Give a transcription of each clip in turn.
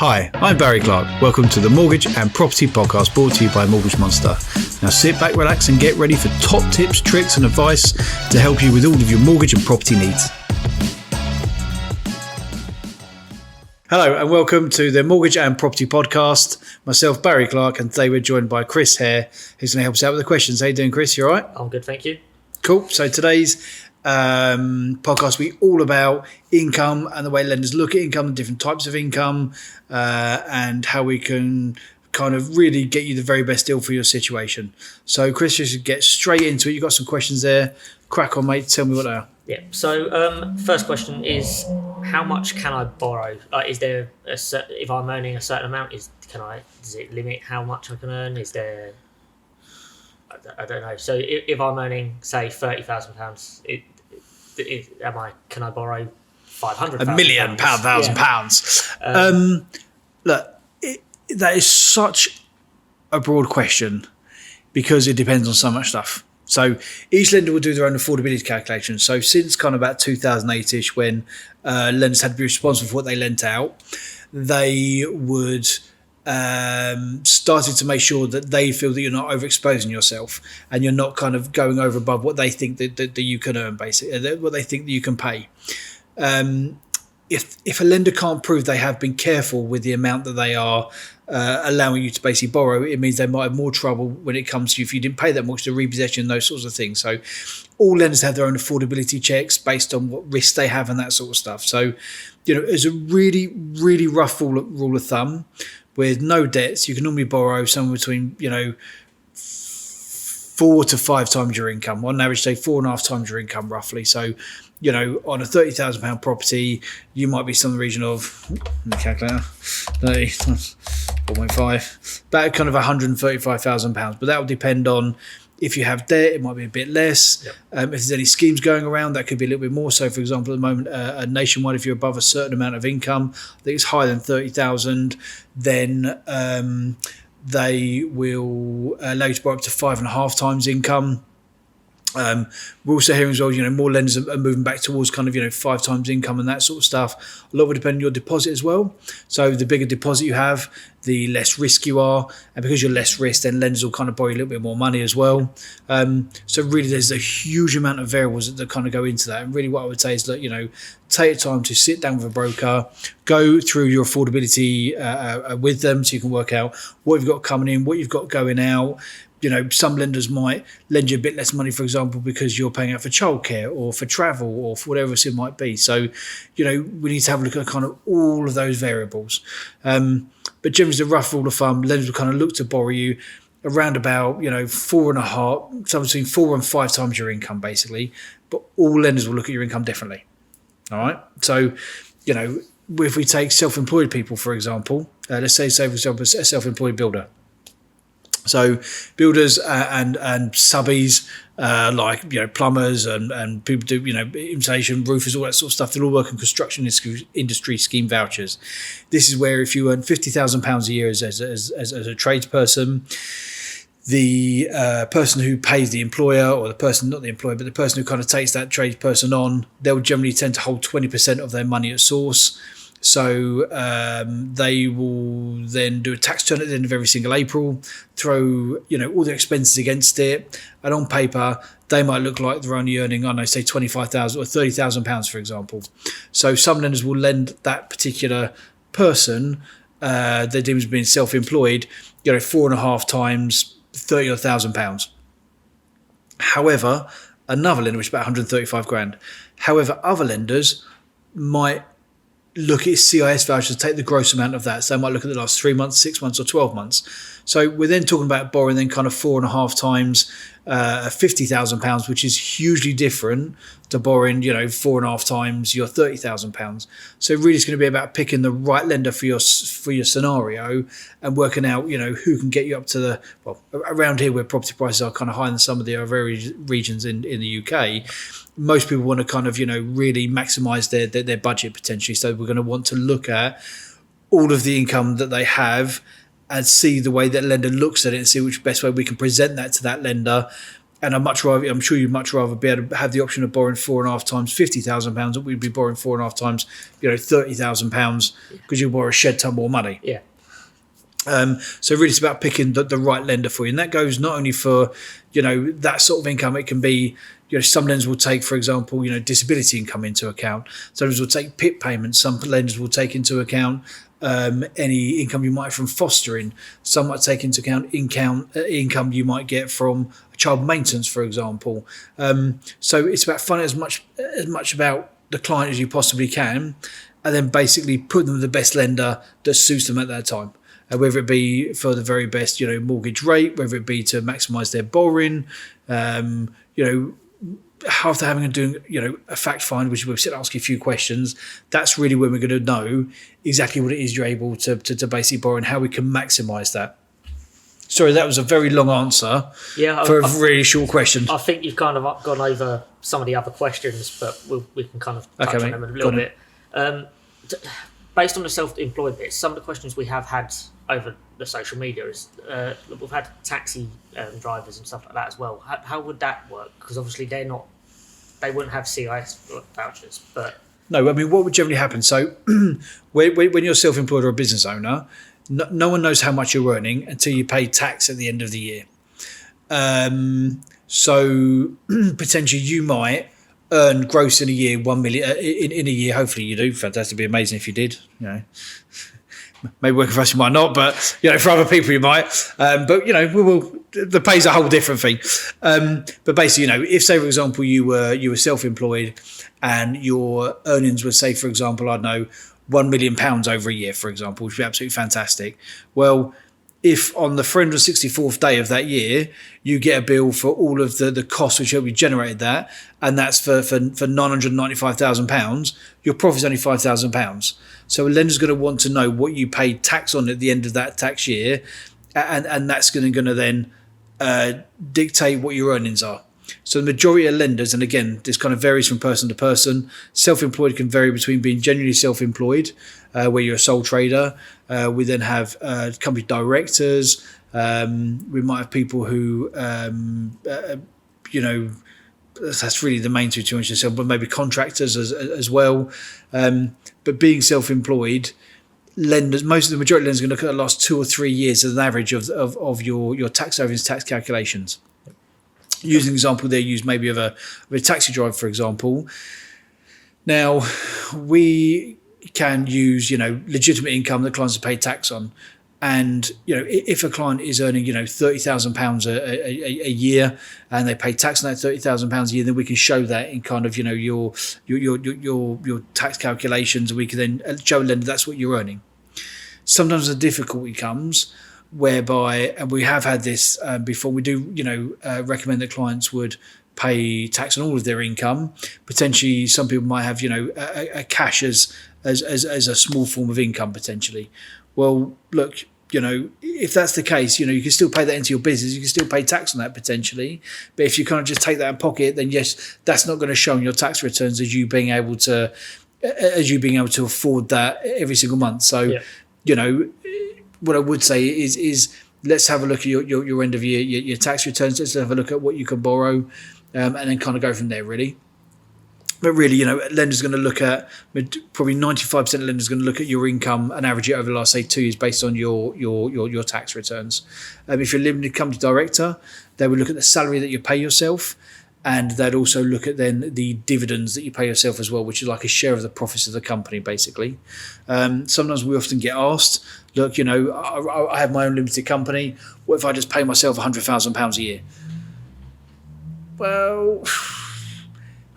Hi, I'm Barry Clark. Welcome to the Mortgage and Property Podcast, brought to you by Mortgage Monster. Now sit back, relax and get ready for top tips, tricks and advice to help you with all of your mortgage and property needs. Hello and welcome to the Mortgage and Property Podcast. Myself, Barry Clark, and today we're joined by Chris Hare, who's going to help us out with the questions. How you doing, Chris? You all right? I'm good, thank you. Cool. So today's podcast will be all about income and the way lenders look at income, different types of income, and how we can kind of really get you the very best deal for your situation. So Chris, you should get straight into it. You've got some questions there. Crack on, mate. Tell me what they are. Yeah. So first question is, how much can I borrow? Is there if I'm earning a certain amount, does it limit how much I can earn? Is there? I don't know. So if I'm earning, say, £30,000, can I borrow £500,000? £1 million, £1,000. Look, that is such a broad question because it depends on so much stuff. So each lender will do their own affordability calculation. So since kind of about 2008-ish, when lenders had to be responsible for what they lent out, they would started to make sure that they feel that you're not overexposing yourself and you're not kind of going over above what they think that you can earn, basically, what they think that you can pay. If a lender can't prove they have been careful with the amount that they are allowing you to basically borrow, it means they might have more trouble when it comes to you if you didn't pay that much to repossession and those sorts of things. So all lenders have their own affordability checks based on what risks they have and that sort of stuff. So, as a really, really rough rule of thumb, with no debts, you can normally borrow somewhere between, 4 to 5 times your income. On average, say 4.5 times your income, roughly. So, on a £30,000 property, you might be some region of, calculator, 4.5, about kind of £135,000. But that will depend on if you have debt, it might be a bit less. Yep. If there's any schemes going around, that could be a little bit more. So, for example, at the moment, nationwide, if you're above a certain amount of income, I think it's higher than 30,000, then they will allow you to borrow up to 5.5 times income. We're also hearing as well, more lenders are moving back towards kind of, 5 times income and that sort of stuff. A lot will depend on your deposit as well. So the bigger deposit you have, the less risk you are. And because you're less risk, then lenders will kind of borrow you a little bit more money as well. So really there's a huge amount of variables that kind of go into that. And really what I would say is that, take time to sit down with a broker, go through your affordability with them so you can work out what you've got coming in, what you've got going out. Some lenders might lend you a bit less money, for example, because you're paying out for childcare or for travel or for whatever it might be. So, we need to have a look at kind of all of those variables. But generally, the rough rule of thumb, lenders will kind of look to borrow you around about, 4.5, something between 4 and 5 times your income, basically. But all lenders will look at your income differently. All right. So, if we take self-employed people, for example, let's say, for example, a self-employed builder. So builders and subbies like plumbers and people do insulation, roofers, all that sort of stuff. They all work on construction industry scheme vouchers. This is where if you earn £50,000 a year as a tradesperson, the person who pays the employer, or the person, not the employer, but the person who kind of takes that tradesperson on, they'll generally tend to hold 20% of their money at source. So they will then do a tax return at the end of every single April, throw all their expenses against it, and on paper they might look like they're only earning, say £25,000 or £30,000, for example. So some lenders will lend that particular person, their deemed as being self-employed, 4.5 times £30,000. However, another lender, which is about 135 grand. However, other lenders might look at CIS vouchers, take the gross amount of that. So they might look at the last 3 months, 6 months or 12 months. So we're then talking about borrowing then kind of 4.5 times £50,000, which is hugely different to borrowing, 4.5 times your £30,000. So really it's going to be about picking the right lender for your scenario and working out, who can get you up to around here where property prices are kind of higher than some of the other regions in the UK. Most people want to kind of, really maximise their budget potentially. So we're going to want to look at all of the income that they have and see the way that lender looks at it and see which best way we can present that to that lender And I'm sure you'd much rather be able to have the option of borrowing 4.5 times £50,000 than we'd be borrowing 4.5 times, £30,000 because you borrow a shed ton more money. Yeah. So really it's about picking the right lender for you. And that goes not only for, that sort of income. It can be, some lenders will take, for example, disability income into account. Some lenders will take PIP payments. Some lenders will take into account any income you might have from fostering. Some might take into account income you might get from child maintenance, for example. So it's about finding as much about the client as you possibly can, and then basically put them with the best lender that suits them at that time. Whether it be for the very best, mortgage rate, whether it be to maximise their borrowing, after having and doing, a fact find, which we'll sit and ask you a few questions, that's really when we're going to know exactly what it is you're able to basically borrow and how we can maximise that. Sorry, that was a very long answer for a really short question. I think you've kind of gone over some of the other questions, but we can kind of touch on them a little bit. Based on the self-employed bit, some of the questions we have had over the social media is we've had taxi drivers and stuff like that as well. How would that work? Because obviously they wouldn't have CIS vouchers, but no. I mean, what would generally happen? So when you're self-employed or a business owner, no one knows how much you're earning until you pay tax at the end of the year. So potentially you might earn gross in a year 1 million in a year. Hopefully you do. Fantastic, it'd be amazing if you did. Maybe working for us you might not, but for other people you might. But the pay's a whole different thing. But basically, if say for example you were self-employed and your earnings were, say for example, I don't know, £1 million over a year, for example, which would be absolutely fantastic. Well, if on the 364th day of that year you get a bill for all of the costs which we generated that, and that's for £995,000, your profit's only £5,000. So a lender's going to want to know what you paid tax on at the end of that tax year, and that's going to then dictate what your earnings are. So the majority of lenders, and again, this kind of varies from person to person. Self-employed can vary between being genuinely self-employed, where you're a sole trader. We then have company directors. We might have people who, that's really the main two much yourself, but maybe contractors as well. But being self-employed, lenders, the majority of lenders are going to look at the last 2 or 3 years as an average of your tax savings, tax calculations. Using an example there, use maybe of a taxi driver, for example. Now, we can use, legitimate income that clients have paid tax on. And, if a client is earning, £30,000 a year and they pay tax on that £30,000 a year, then we can show that in kind of, your tax calculations. And we can then show a lender that's what you're earning. Sometimes the difficulty comes whereby, and we have had this before, we do, recommend that clients would pay tax on all of their income. Potentially, some people might have, a cash as a small form of income potentially. Well, look, if that's the case, you can still pay that into your business. You can still pay tax on that potentially. But if you kind of just take that in pocket, then yes, that's not going to show on your tax returns as you being able to afford that every single month. So, what I would say is let's have a look at your end of your tax returns. Let's have a look at what you can borrow, and then kind of go from there, really. But really, lenders are going to look at, probably 95% of lenders are going to look at your income and average it over the last, say, 2 years based on your tax returns. If you're a limited company director, they would look at the salary that you pay yourself, and they'd also look at then the dividends that you pay yourself as well, which is like a share of the profits of the company, basically. Sometimes we often get asked, look, I have my own limited company. What if I just pay myself £100,000 a year? Well,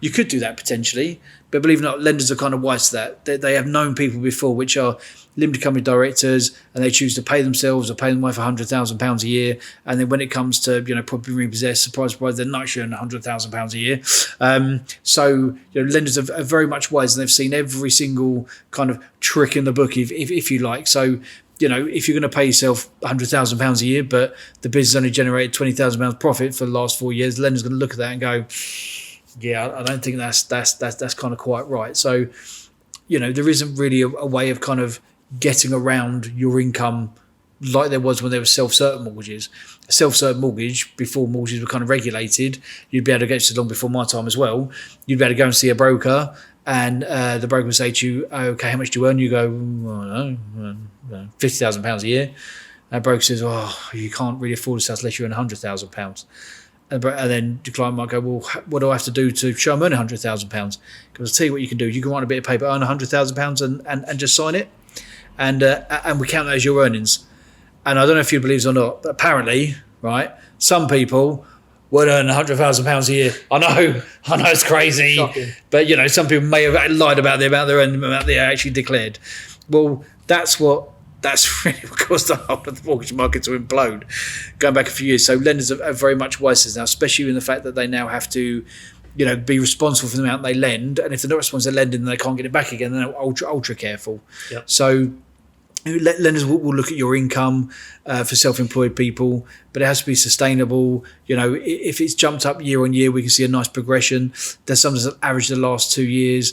you could do that potentially, but believe it or not, lenders are kind of wise to that. They have known people before which are limited company directors, and they choose to pay themselves or pay them away for £100,000 a year. And then when it comes to property repossessed, surprise, they're not actually earning £100,000 a year. So lenders are very much wise, and they've seen every single kind of trick in the book, if you like. So if you're going to pay yourself £100,000 a year, but the business only generated £20,000 profit for the last 4 years, the lender's going to look at that and go, yeah, I don't think that's kind of quite right. So, there isn't really a way of kind of getting around your income like there was when there were self-certain mortgages. A self-certain mortgage, before mortgages were kind of regulated, you'd be able to go to long before my time as well. You'd be able to go and see a broker, and the broker would say to you, "Okay, how much do you earn?" You go, "I don't know, £50,000 a year." And the broker says, "Oh, you can't really afford this house unless you earn £100,000." And then the client might go, "Well, what do I have to do to show I'm earning £100,000?" Because I'll tell you what you can do. You can write a bit of paper, earn £100,000 and just sign it, and we count that as your earnings. And I don't know if you believe this or not, but apparently, right, some people would earn £100,000 a year. I know it's crazy. Shocking. But some people may have lied about the amount they're earning, the amount they actually declared. Well, that's really what caused the whole of the mortgage market to implode, going back a few years. So lenders are very much wise now, especially in the fact that they now have to, be responsible for the amount they lend. And if they're not responsible for lending, then they can't get it back again. They're ultra careful. Yep. So lenders will look at your income for self-employed people, but it has to be sustainable. If it's jumped up year on year, we can see a nice progression. There's sometimes an average of the last 2 years.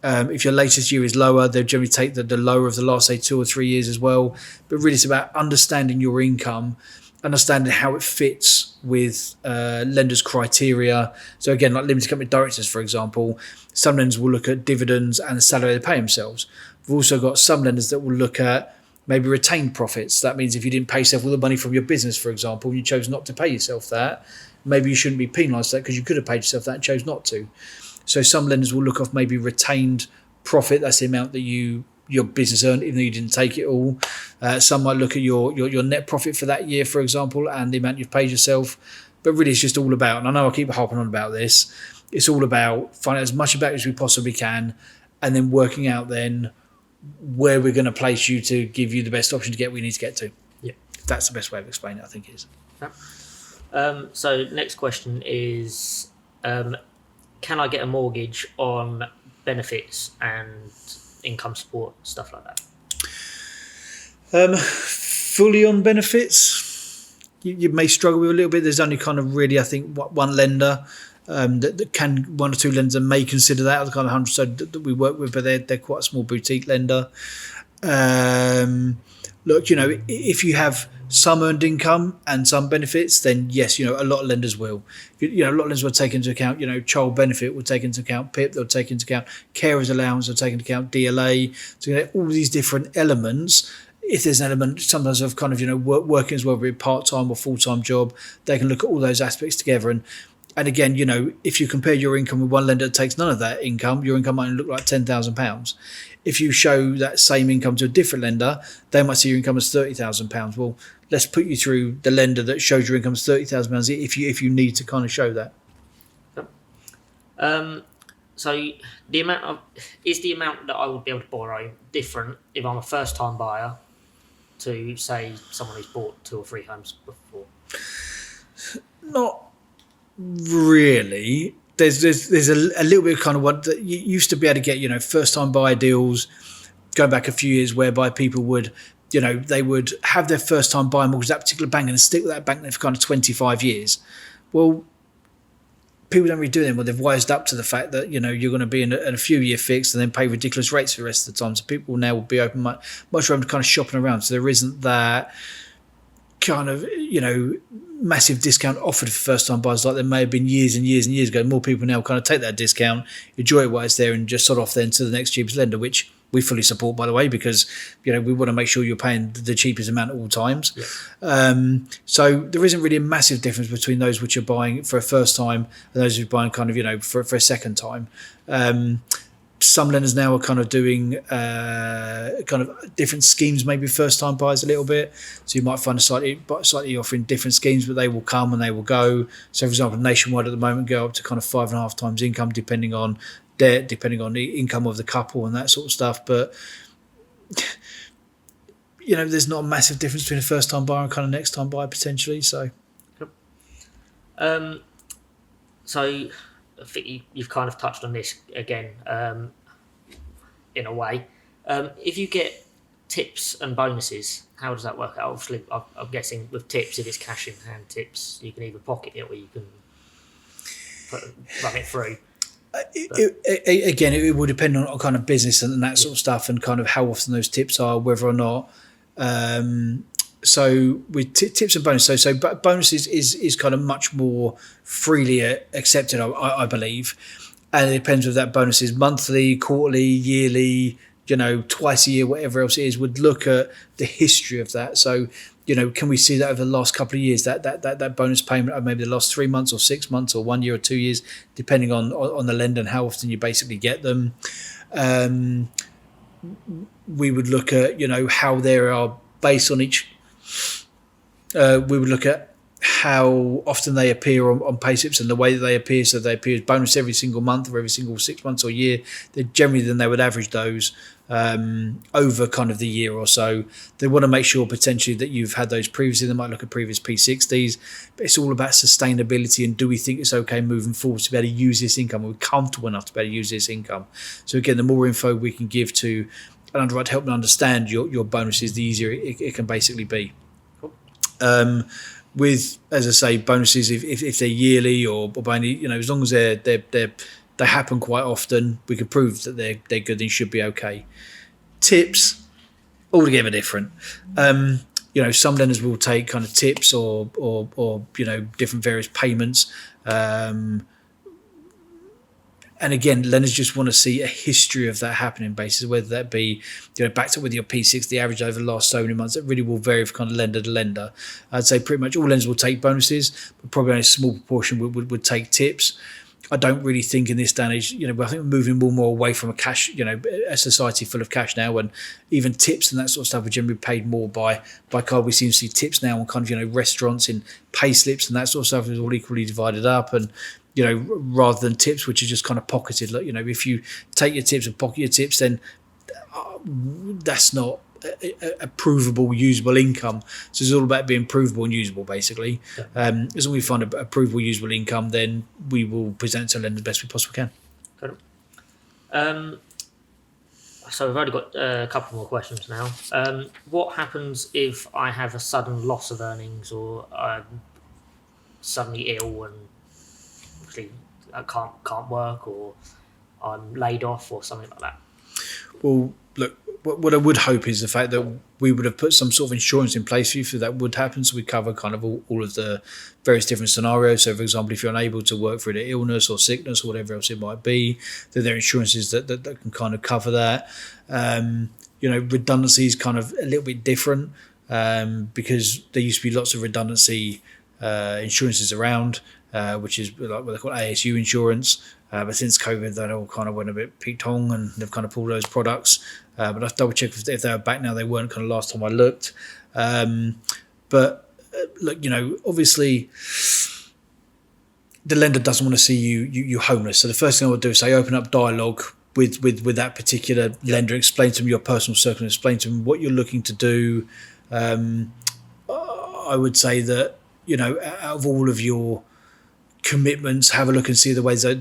If your latest year is lower, they'll generally take the lower of the last, say, 2 or 3 years as well. But really, it's about understanding your income, understanding how it fits with lenders' criteria. So again, like limited company directors, for example, some lenders will look at dividends and the salary they pay themselves. We've also got some lenders that will look at maybe retained profits. That means if you didn't pay yourself all the money from your business, for example, and you chose not to pay yourself that, maybe you shouldn't be penalised for that because you could have paid yourself that and chose not to. So some lenders will look off maybe retained profit. That's the amount that your business earned, even though you didn't take it all. Some might look at your net profit for that year, for example, and the amount you've paid yourself. But really, it's just all about, and I know I keep harping on about this, it's all about finding as much about it as we possibly can, and then working out then where we're going to place you to give you the best option to get where you need to get to. Yeah. That's the best way of explaining it, I think it is. Yeah. So next question is, can I get a mortgage on benefits and income support, stuff like that? Fully on benefits, you may struggle with a little bit. There's only kind of really, I think, one lender that can, one or two lenders that may consider that, the kind of 100 that we work with, but they're quite a small boutique lender. Look, if you have some earned income and some benefits, then yes, a lot of lenders will. A lot of lenders will take into account, child benefit will take into account PIP, they'll take into account carers allowance, they'll take into account DLA, so all these different elements. If there's an element sometimes of kind of, working as well, whether it be part-time or full-time job, they can look at all those aspects together. And again, if you compare your income with one lender that takes none of that income, your income might look like £10,000. If you show that same income to a different lender, they might see your income as £30,000. Well, let's put you through the lender that shows your income as £30,000 if you need to kind of show that. So the amount that I would be able to borrow different if I'm a first-time buyer to, say, someone who's bought 2 or 3 homes before? Not really. There's a little bit of kind of what you used to be able to get, first time buyer deals going back a few years, whereby people would, they would have their first time buyer mortgage, that particular bank, and stick with that bank for kind of 25 years. Well, people don't really do them. Well, they've wised up to the fact that, you're going to be in a few year fix and then pay ridiculous rates for the rest of the time. So people now will be open much open to kind of shopping around. So there isn't that kind of, massive discount offered for first-time buyers like there may have been years and years and years ago. More people now kind of take that discount, enjoy it while it's there, and just sort off then to the next cheapest lender, which we fully support, by the way, because we want to make sure you're paying the cheapest amount at all times. Yeah. So there isn't really a massive difference between those which are buying for a first time and those who are buying kind of for a second time. Some lenders now are kind of doing kind of different schemes, maybe first-time buyers a little bit. So you might find a slightly offering different schemes, but they will come and they will go. So, for example, Nationwide at the moment go up to kind of 5.5 times income, depending on debt, depending on the income of the couple and that sort of stuff. But there's not a massive difference between a first-time buyer and kind of next-time buyer potentially. So, so. I think you've kind of touched on this again, in a way. If you get tips and bonuses, how does that work out? Obviously, I'm guessing with tips, if it's cash in hand tips, you can either pocket it or you can run it through. It will depend on kind of business and that sort of stuff, and kind of how often those tips are, whether or not So with tips and bonuses, so bonuses is kind of much more freely accepted, I believe, and it depends if that bonus is monthly, quarterly, yearly, twice a year, whatever else it is. Would look at the history of that. So can we see that over the last couple of years that bonus payment of maybe the last 3 months or 6 months or 1 year or 2 years, depending on the lender and how often you basically get them. We would look at how there are based on each. We would look at how often they appear on payslips and the way that they appear. So they appear as bonus every single month or every single 6 months or year. Then they would average those over kind of the year or so. They want to make sure potentially that you've had those previously. They might look at previous P60s, but it's all about sustainability and do we think it's okay moving forward to be able to use this income? Are we comfortable enough to be able to use this income? So again, the more info we can give to an underwriter to help them understand your bonuses, the easier it can basically be. With, as I say, bonuses, if they're yearly or by any, as long as they happen quite often, we can prove that they're good, then should be okay. Tips, altogether different. Some lenders will take kind of tips or different various payments. And again, lenders just want to see a history of that happening basis, whether that be, backed up with your P60 average over the last so many months. That really will vary from kind of lender to lender. I'd say pretty much all lenders will take bonuses, but probably only a small proportion would take tips. I don't really think in this day and age, I think we're moving more and more away from a society full of cash now, and even tips and that sort of stuff are generally paid more by card. We seem to see tips now on kind of, restaurants in pay slips and that sort of stuff is all equally divided up, and rather than tips, which are just kind of pocketed. Like, if you take your tips and pocket your tips, then that's not a provable, usable income. So it's all about being provable and usable, basically. Yeah. As long as we find a provable, usable income, then we will present it to lenders the best we possibly can. Got it. So we've only got a couple more questions now. What happens if I have a sudden loss of earnings or I'm suddenly ill and I can't work, or I'm laid off or something like that? Well, look, what I would hope is the fact that we would have put some sort of insurance in place for you if that would happen. So we cover kind of all of the various different scenarios. So, for example, if you're unable to work through the illness or sickness or whatever else it might be, then there are insurances that can kind of cover that. Redundancy is kind of a little bit different because there used to be lots of redundancy insurances around. Which is like what they call ASU insurance. But since COVID, that all kind of went a bit peak-tong and they've kind of pulled those products. But I've double checked if they were back now. They weren't kind of last time I looked. But look, obviously the lender doesn't want to see you homeless. So the first thing I would do is say open up dialogue with that particular lender, explain to them your personal circumstances, explain to them what you're looking to do. I would say that, out of all of your commitments, have a look and see the ways that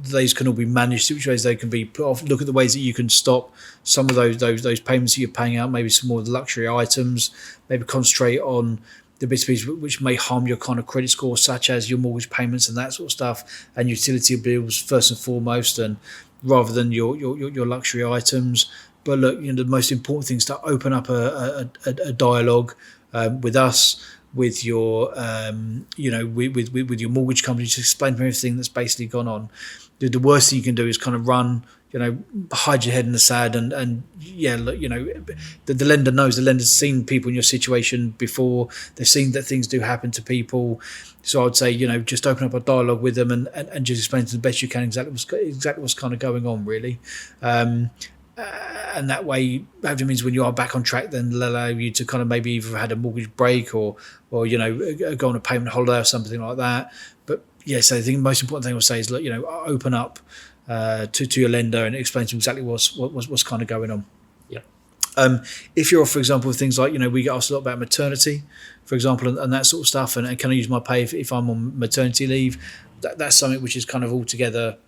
those can all be managed, which ways they can be put off. Look at the ways that you can stop some of those payments that you're paying out, maybe some more of the luxury items, maybe concentrate on the bits and pieces which may harm your kind of credit score, such as your mortgage payments and that sort of stuff, and utility bills first and foremost, and rather than your luxury items. But look, the most important thing is to open up a dialogue with us, with your with your mortgage company, to explain everything that's basically gone on. The worst thing you can do is kind of run, hide your head in the sand, and yeah, look, the lender knows. The lender's seen people in your situation before. They've seen that things do happen to people. So I would say, just open up a dialogue with them and just explain to them the best you can exactly what's kind of going on, really. And that way, that means when you are back on track, then they'll allow you to kind of maybe either had a mortgage break or go on a payment holiday or something like that. But yes, I think the most important thing I would say is, look, open up to your lender and explain to them exactly what's kind of going on. Yeah. If you're, for example, things like, we get asked a lot about maternity, for example, and that sort of stuff, and can I use my pay if I'm on maternity leave? That's something which is kind of altogether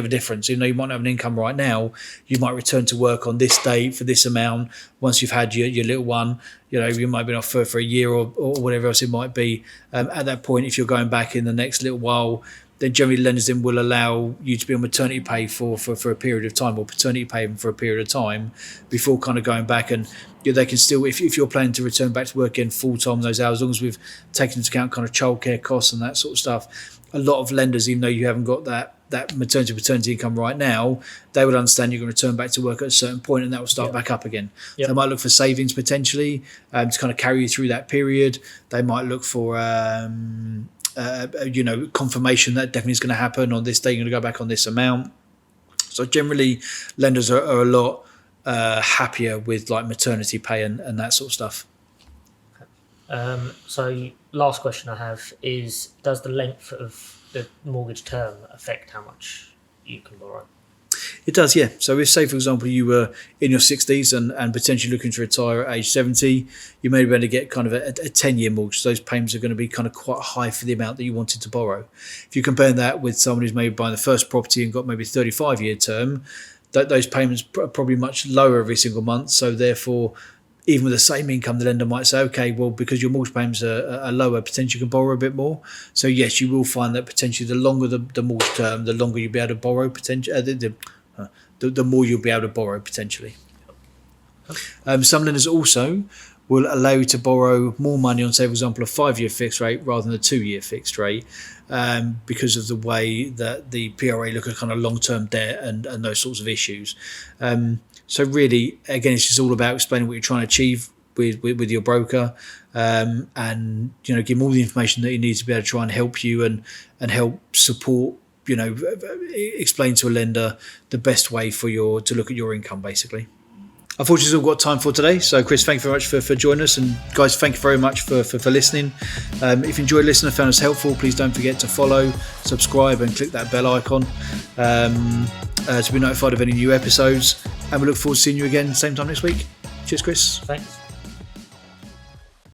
different. So, you might not have an income right now. You might return to work on this date for this amount. Once you've had your little one, you might have been off for a year or whatever else it might be. At that point, if you're going back in the next little while, then generally lenders then will allow you to be on maternity pay for a period of time, or paternity pay for a period of time, before kind of going back. And they can still, if you're planning to return back to work again full time those hours, as long as we've taken into account kind of childcare costs and that sort of stuff, a lot of lenders, even though you haven't got that paternity income right now, they would understand you're going to return back to work at a certain point, and that will start back up again. They might look for savings potentially to kind of carry you through that period. They might look for confirmation that definitely is going to happen on this day, you're going to go back on this amount. So generally lenders are a lot happier with like maternity pay and that sort of stuff. So last question I have is, does the length of the mortgage term affect how much you can borrow? It does, yeah. So if, say, for example, you were in your 60s and potentially looking to retire at age 70, you may be able to get kind of a 10-year mortgage. So those payments are going to be kind of quite high for the amount that you wanted to borrow. If you compare that with someone who's maybe buying the first property and got maybe a 35-year term, those payments are probably much lower every single month. So therefore, even with the same income, the lender might say, okay, well, because your mortgage payments are lower, potentially you can borrow a bit more. So yes, you will find that potentially the longer the mortgage term, the longer you'll be able to borrow potentially. The more you'll be able to borrow potentially. Some lenders also will allow you to borrow more money on, say, for example, a 5-year fixed rate rather than a 2-year fixed rate, because of the way that the PRA look at kind of long-term debt and those sorts of issues. So really, again, it's just all about explaining what you're trying to achieve with your broker, and give them all the information that you need to be able to try and help you and help support. Explain to a lender the best way to look at your income, basically. Unfortunately, that's all we've got time for today. So, Chris, thank you very much for joining us. And guys, thank you very much for listening. If you enjoyed listening and found us helpful, please don't forget to follow, subscribe, and click that bell icon to be notified of any new episodes. And we look forward to seeing you again same time next week. Cheers, Chris. Thanks.